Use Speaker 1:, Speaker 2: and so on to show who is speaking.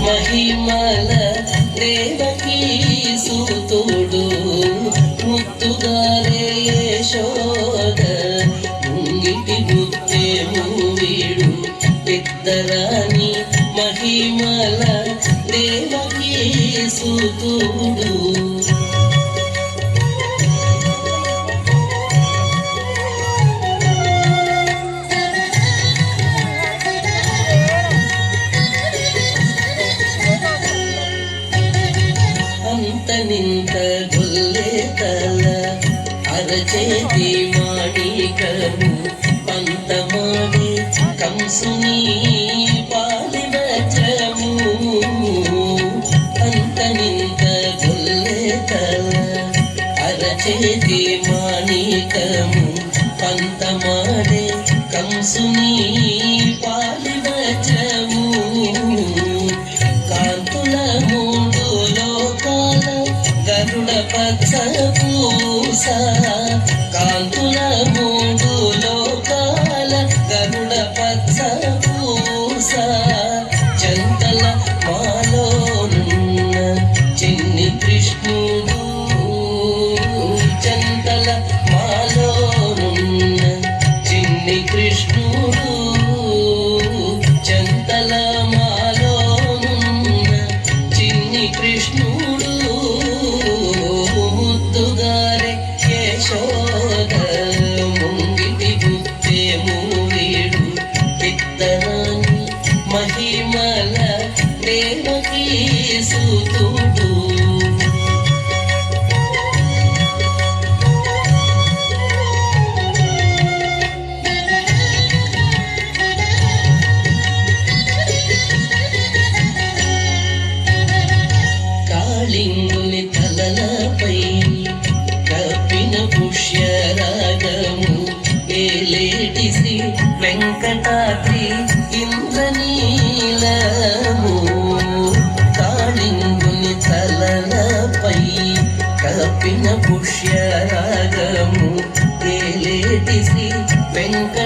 Speaker 1: మహిమల దేవకీ సూతుడు ముత్తుగారే యశోద ముంగిటి ముత్తేము వీడు పెద్దరాని మహిమల దేవకీ సూతుడు నింత గొల్లే తల అరచేతి మాణికము పంతమాడి కంసుని పాలివచము అంత నింత గొల్లే తల అరచేతి మాణికము పంతమాడే కంసుని పాలివచము కాంతుల మూడు లోకాల గరుడ పచ్చ పూస కాంతుల మూడు లోకాల గరుడ పచ్చ పూస చంతల మాలోనున్న చిన్ని కృష్ణుడు చంతల మాలోనున్న చిన్ని కృష్ణుడు చంతల మాలోనున్న చిన్ని కృష్ణుడు ముద్దుగారే యశోద ముంగిటి గుత్తేము వీడు పెద్దరాని మహిమల దేవకీ సూతుడు కాళింగుని తలలపై కప్పిన పుష్యరాగము ఏలేటి శ్రీ వెంకటాద్రి ఇంద్రనీలము కాళింగుని తలలపై కప్పిన పుష్యరాగము ఏలేటి శ్రీ వెంకట